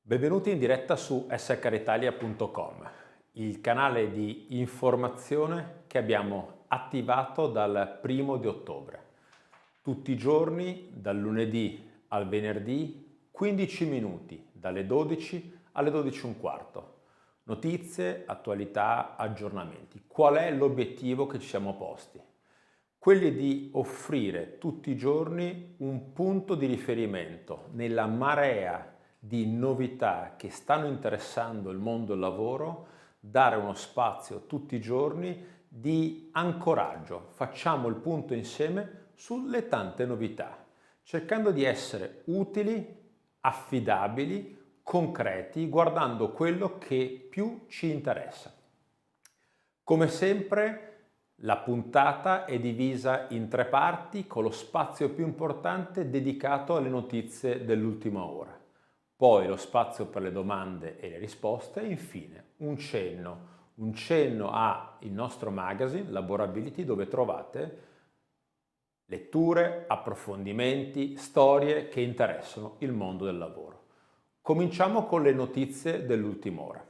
Benvenuti in diretta su scaritalia.com, il canale di informazione che abbiamo attivato dal 1° di ottobre. Tutti i giorni, dal lunedì al venerdì, 15 minuti, dalle 12 alle 12:15. Notizie, attualità, aggiornamenti. Qual è l'obiettivo che ci siamo posti? Quelli di offrire tutti i giorni un punto di riferimento nella marea di novità che stanno interessando il mondo del lavoro, dare uno spazio tutti i giorni di ancoraggio. Facciamo il punto insieme sulle tante novità, cercando di essere utili, affidabili, concreti, guardando quello che più ci interessa. Come sempre, la puntata è divisa in 3 parti con lo spazio più importante dedicato alle notizie dell'ultima ora. Poi lo spazio per le domande e le risposte e infine un cenno al nostro magazine Laborability, dove trovate letture, approfondimenti, storie che interessano il mondo del lavoro. Cominciamo con le notizie dell'ultima ora.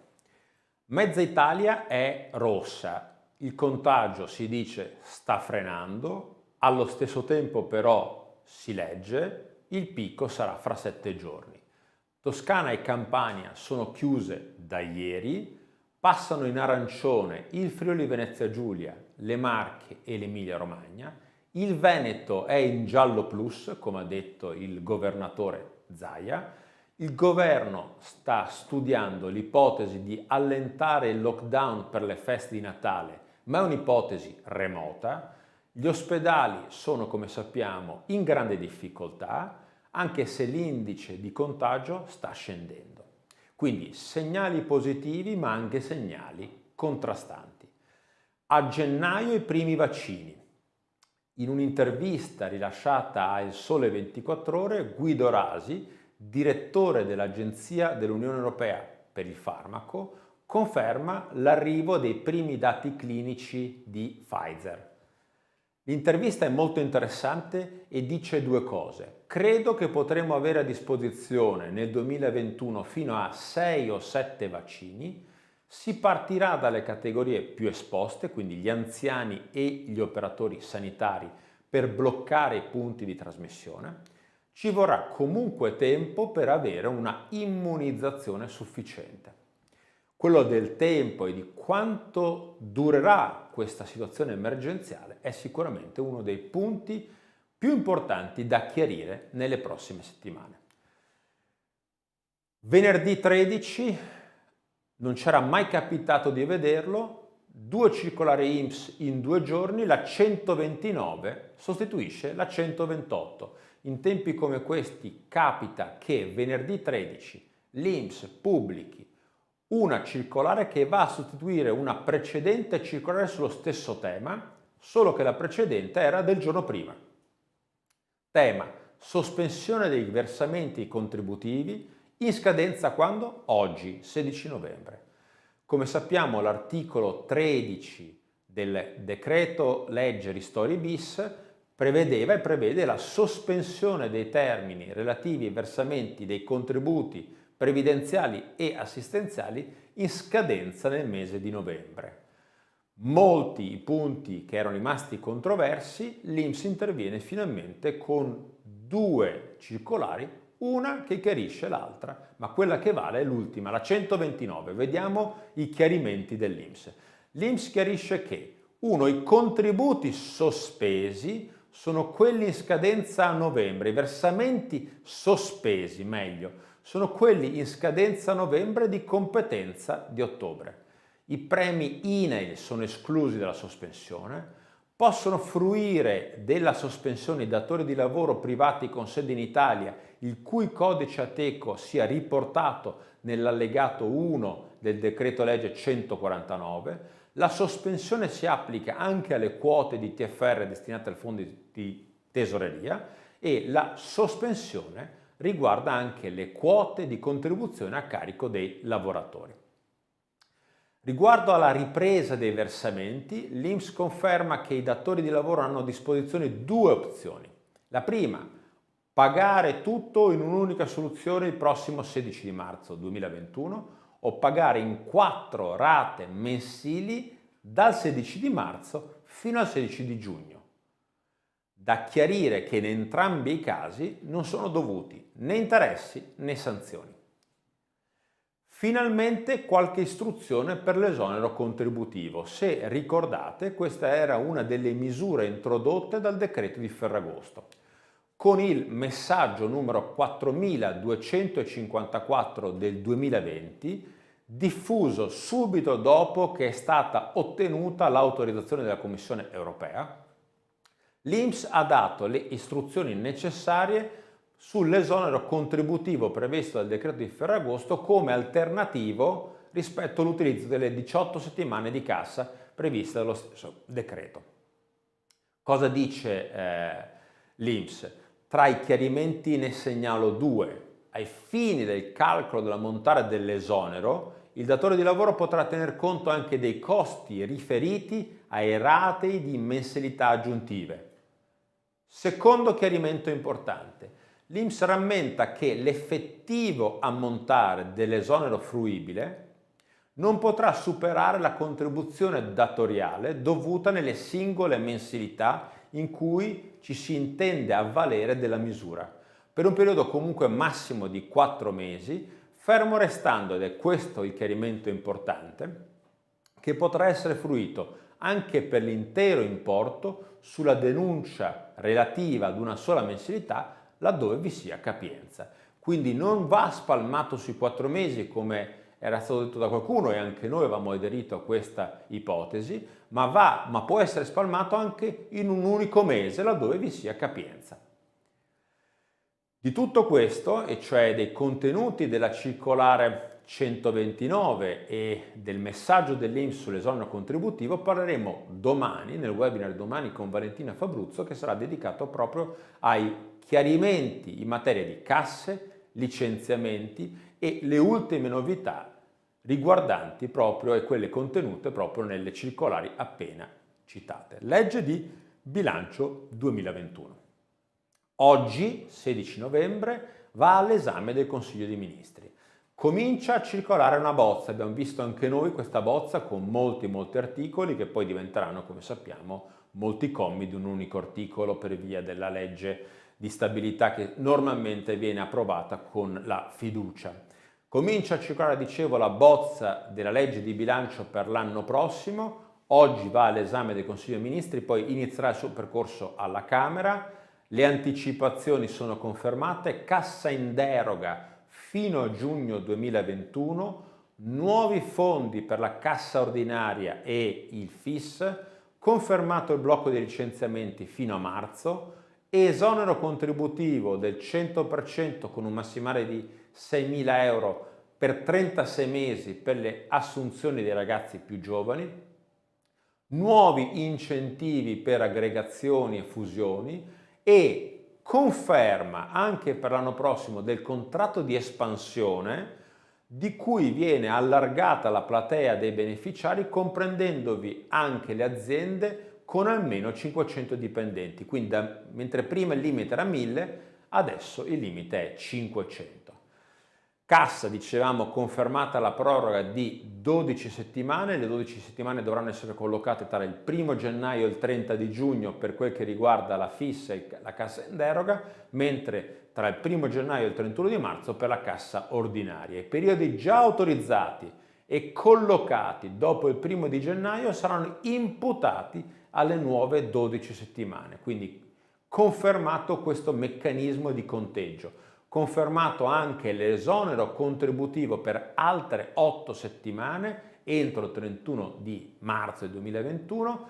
Mezza Italia è rossa, il contagio si dice sta frenando, allo stesso tempo però si legge il picco sarà fra 7 giorni. Toscana e Campania sono chiuse da ieri, passano in arancione il Friuli Venezia Giulia, le Marche e l'Emilia Romagna, il Veneto è in giallo plus, come ha detto il governatore Zaia, il governo sta studiando l'ipotesi di allentare il lockdown per le feste di Natale, ma è un'ipotesi remota, gli ospedali sono, come sappiamo, in grande difficoltà, anche se l'indice di contagio sta scendendo. Quindi segnali positivi ma anche segnali contrastanti. A gennaio i primi vaccini. In un'intervista rilasciata a Il Sole 24 Ore, Guido Rasi, direttore dell'Agenzia dell'Unione Europea per il farmaco, conferma l'arrivo dei primi dati clinici di Pfizer. L'intervista è molto interessante e dice 2 cose. Credo che potremo avere a disposizione nel 2021 fino a 6 o 7 vaccini. Si partirà dalle categorie più esposte, quindi gli anziani e gli operatori sanitari, per bloccare i punti di trasmissione. Ci vorrà comunque tempo per avere una immunizzazione sufficiente. Quello del tempo e di quanto durerà questa situazione emergenziale è sicuramente uno dei punti più importanti da chiarire nelle prossime settimane. Venerdì 13, non c'era mai capitato di vederlo, 2 circolari INPS in 2 giorni, la 129 sostituisce la 128. In tempi come questi capita che venerdì 13 l'INPS pubblichi una circolare che va a sostituire una precedente circolare sullo stesso tema, solo che la precedente era del giorno prima. Tema: sospensione dei versamenti contributivi, in scadenza quando? Oggi, 16 novembre. Come sappiamo, l'articolo 13 del decreto legge Ristori bis prevedeva e prevede la sospensione dei termini relativi ai versamenti dei contributi previdenziali e assistenziali in scadenza nel mese di novembre. Molti i punti che erano rimasti controversi, l'INPS interviene finalmente con 2 circolari, una che chiarisce l'altra, ma quella che vale è l'ultima, la 129. Vediamo i chiarimenti dell'INPS. L'INPS chiarisce che 1. I contributi sospesi sono quelli in scadenza a novembre, i versamenti sospesi, meglio, sono quelli in scadenza a novembre di competenza di ottobre. I premi INAIL sono esclusi dalla sospensione, possono fruire della sospensione i datori di lavoro privati con sede in Italia, il cui codice Ateco sia riportato nell'allegato 1 del decreto legge 149. La sospensione si applica anche alle quote di TFR destinate al fondo di tesoreria e la sospensione riguarda anche le quote di contribuzione a carico dei lavoratori. Riguardo alla ripresa dei versamenti, l'INPS conferma che i datori di lavoro hanno a disposizione 2 opzioni. La prima, pagare tutto in un'unica soluzione il prossimo 16 di marzo 2021 o pagare in 4 rate mensili dal 16 di marzo fino al 16 di giugno. Da chiarire che in entrambi i casi non sono dovuti né interessi né sanzioni. Finalmente qualche istruzione per l'esonero contributivo. Se ricordate, questa era una delle misure introdotte dal decreto di Ferragosto. Con il messaggio numero 4254 del 2020, diffuso subito dopo che è stata ottenuta l'autorizzazione della Commissione europea, l'INPS ha dato le istruzioni necessarie sull'esonero contributivo previsto dal decreto di Ferragosto come alternativo rispetto all'utilizzo delle 18 settimane di cassa previste dallo stesso decreto. Cosa dice l'INPS? Tra i chiarimenti ne segnalo due. Ai fini del calcolo dell'ammontare dell'esonero, il datore di lavoro potrà tener conto anche dei costi riferiti ai ratei di mensilità aggiuntive. Secondo chiarimento importante, l'INPS rammenta che l'effettivo ammontare dell'esonero fruibile non potrà superare la contribuzione datoriale dovuta nelle singole mensilità in cui ci si intende avvalere della misura, per un periodo comunque massimo di 4 mesi, fermo restando, ed è questo il chiarimento importante, che potrà essere fruito anche per l'intero importo sulla denuncia relativa ad una sola mensilità laddove vi sia capienza. Quindi non va spalmato sui 4 mesi come era stato detto da qualcuno e anche noi avevamo aderito a questa ipotesi, ma può essere spalmato anche in un unico mese laddove vi sia capienza. Di tutto questo, e cioè dei contenuti della circolare 129 e del messaggio dell'INPS sull'esonero contributivo, parleremo domani, nel webinar domani con Valentina Fabruzzo, che sarà dedicato proprio ai chiarimenti in materia di casse, licenziamenti e le ultime novità riguardanti proprio e quelle contenute proprio nelle circolari appena citate. Legge di bilancio 2021. Oggi, 16 novembre, va all'esame del Consiglio dei Ministri. Comincia a circolare una bozza, abbiamo visto anche noi questa bozza con molti articoli che poi diventeranno, come sappiamo, molti commi di un unico articolo per via della legge di stabilità che normalmente viene approvata con la fiducia. Comincia a circolare, dicevo, la bozza della legge di bilancio per l'anno prossimo. Oggi va all'esame del Consiglio dei Ministri, poi inizierà il suo percorso alla Camera. Le anticipazioni sono confermate, cassa in deroga fino a giugno 2021, nuovi fondi per la cassa ordinaria e il FIS, confermato il blocco dei licenziamenti fino a marzo, esonero contributivo del 100% con un massimale di 6.000 euro per 36 mesi per le assunzioni dei ragazzi più giovani, nuovi incentivi per aggregazioni e fusioni e conferma anche per l'anno prossimo del contratto di espansione di cui viene allargata la platea dei beneficiari comprendendovi anche le aziende con almeno 500 dipendenti, quindi mentre prima il limite era 1000, adesso il limite è 500. Cassa, dicevamo, confermata la proroga di 12 settimane, le 12 settimane dovranno essere collocate tra il 1 gennaio e il 30 di giugno per quel che riguarda la fissa e la cassa in deroga, mentre tra il 1 gennaio e il 31 di marzo per la cassa ordinaria. I periodi già autorizzati e collocati dopo il 1 di gennaio saranno imputati alle nuove 12 settimane, quindi confermato questo meccanismo di conteggio. Confermato anche l'esonero contributivo per altre 8 settimane entro il 31 di marzo 2021.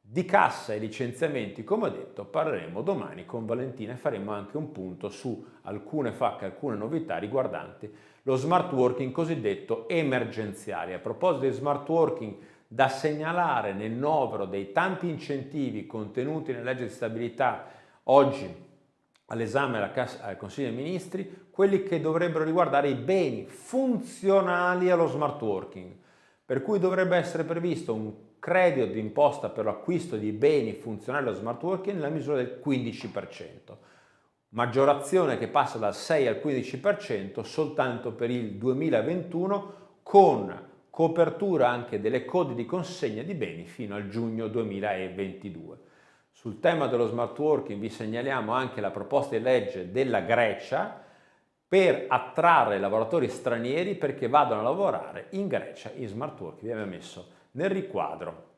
Di cassa e licenziamenti, come ho detto, parleremo domani con Valentina e faremo anche un punto su alcune FAQ, alcune novità riguardanti lo smart working cosiddetto emergenziale. A proposito di smart working, da segnalare nel novero dei tanti incentivi contenuti nella legge di stabilità oggi all'esame al Consiglio dei Ministri, quelli che dovrebbero riguardare i beni funzionali allo smart working, per cui dovrebbe essere previsto un credito d'imposta per l'acquisto di beni funzionali allo smart working nella misura del 15%. maggiorazione che passa dal 6 al 15% soltanto per il 2021, con copertura anche delle code di consegna di beni fino al giugno 2022. Sul tema dello smart working vi segnaliamo anche la proposta di legge della Grecia per attrarre lavoratori stranieri perché vadano a lavorare in Grecia in smart working. Vi abbiamo messo nel riquadro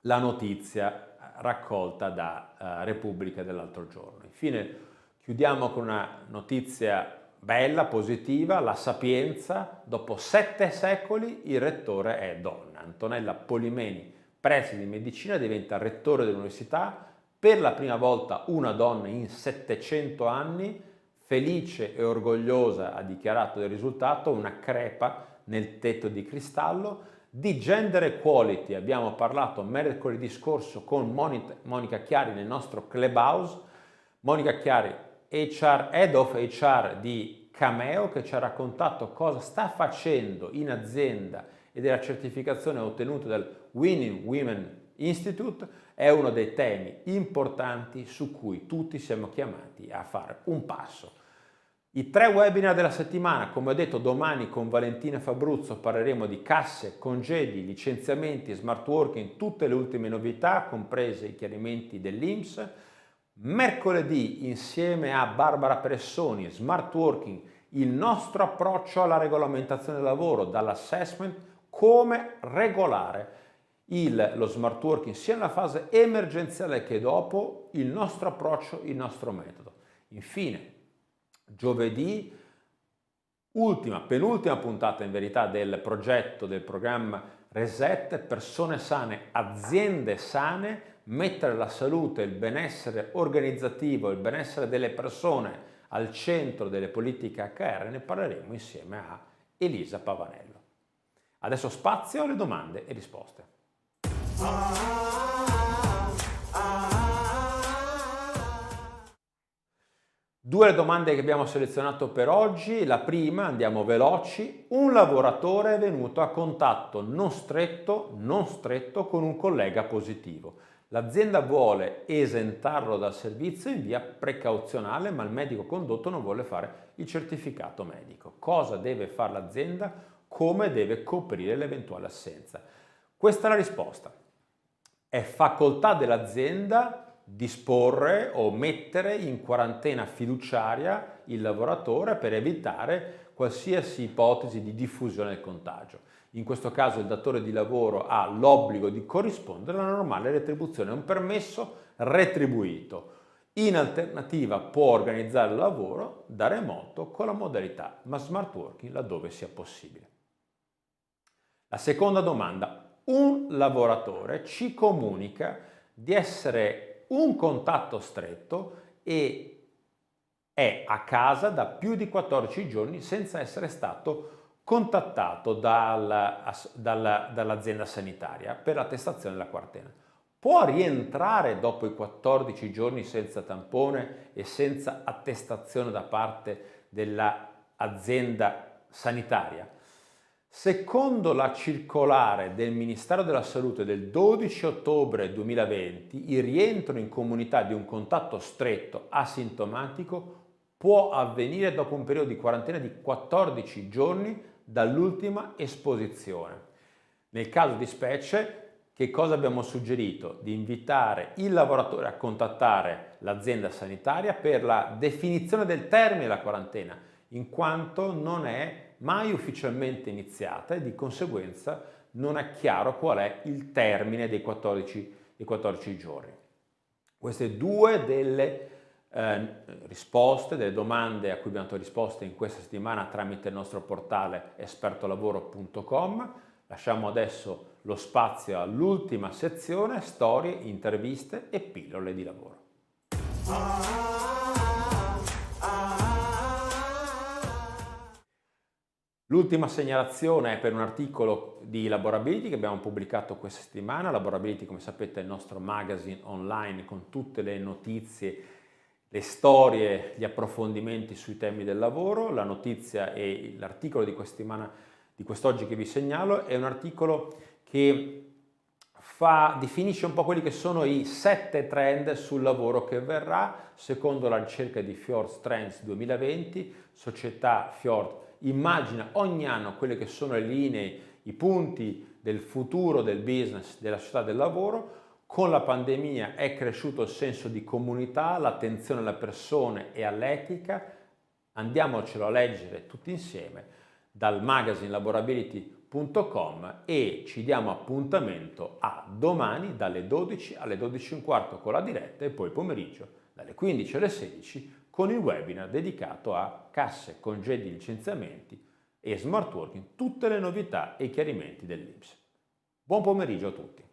la notizia raccolta da Repubblica dell'altro giorno. Infine chiudiamo con una notizia bella, positiva: la Sapienza, dopo 7 secoli il rettore è donna. Antonella Polimeni, preside di medicina, diventa rettore dell'università, per la prima volta una donna in 700 anni, felice e orgogliosa ha dichiarato del risultato, una crepa nel tetto di cristallo. Di gender equality abbiamo parlato mercoledì scorso con Monica Chiari nel nostro Clubhouse. Monica Chiari, Head of HR di Cameo, che ci ha raccontato cosa sta facendo in azienda e della certificazione ottenuta dal Winning Women Institute. È uno dei temi importanti su cui tutti siamo chiamati a fare un passo. I 3 webinar della settimana, come ho detto, domani con Valentina Fabruzzo parleremo di casse, congedi, licenziamenti, smart working, tutte le ultime novità, comprese i chiarimenti dell'INPS. Mercoledì, insieme a Barbara Pressoni, smart working, il nostro approccio alla regolamentazione del lavoro, dall'assessment, come regolare lo smart working sia nella fase emergenziale che dopo, il nostro approccio, il nostro metodo. Infine, giovedì, penultima puntata in verità del programma Reset, persone sane, aziende sane, mettere la salute, il benessere organizzativo, il benessere delle persone al centro delle politiche HR. Ne parleremo insieme a Elisa Pavanello. Adesso spazio alle domande e risposte. Due domande che abbiamo selezionato per oggi. La prima, andiamo veloci: un lavoratore è venuto a contatto non stretto con un collega positivo. L'azienda vuole esentarlo dal servizio in via precauzionale, ma il medico condotto non vuole fare il certificato medico. Cosa deve fare l'azienda? Come deve coprire l'eventuale assenza? Questa è la risposta. È facoltà dell'azienda disporre o mettere in quarantena fiduciaria il lavoratore per evitare qualsiasi ipotesi di diffusione del contagio. In questo caso il datore di lavoro ha l'obbligo di corrispondere alla normale retribuzione, un permesso retribuito. In alternativa può organizzare il lavoro da remoto con la modalità smart working laddove sia possibile. La seconda domanda: un lavoratore ci comunica di essere un contatto stretto e è a casa da più di 14 giorni senza essere stato contattato dall'azienda sanitaria per l'attestazione della quarantena. Può rientrare dopo i 14 giorni senza tampone e senza attestazione da parte dell'azienda sanitaria? Secondo la circolare del Ministero della Salute del 12 ottobre 2020, il rientro in comunità di un contatto stretto asintomatico può avvenire dopo un periodo di quarantena di 14 giorni dall'ultima esposizione. Nel caso di specie, che cosa abbiamo suggerito? Di invitare il lavoratore a contattare l'azienda sanitaria per la definizione del termine della quarantena, in quanto non è mai ufficialmente iniziata e di conseguenza non è chiaro qual è il termine dei 14 giorni. Queste due delle risposte, delle domande a cui abbiamo dato risposte in questa settimana tramite il nostro portale espertolavoro.com. Lasciamo adesso lo spazio all'ultima sezione: storie, interviste e pillole di lavoro. L'ultima segnalazione è per un articolo di Laborability che abbiamo pubblicato questa settimana. Laborability, come sapete, è il nostro magazine online con tutte le notizie, le storie, gli approfondimenti sui temi del lavoro. La notizia e l'articolo di questa settimana, di quest'oggi che vi segnalo, è un articolo che definisce un po' quelli che sono i 7 trend sul lavoro che verrà, secondo la ricerca di Fjord Trends 2020. Società Fjord immagina ogni anno quelle che sono le linee, i punti del futuro del business, della società del lavoro. Con la pandemia è cresciuto il senso di comunità, l'attenzione alle persone e all'etica. Andiamocelo a leggere tutti insieme dal magazine laborability.com e ci diamo appuntamento a domani dalle 12 alle 12:15 con la diretta e poi pomeriggio dalle 15 alle 16 con il webinar dedicato a casse, congedi, licenziamenti e smart working, tutte le novità e i chiarimenti dell'INPS. Buon pomeriggio a tutti.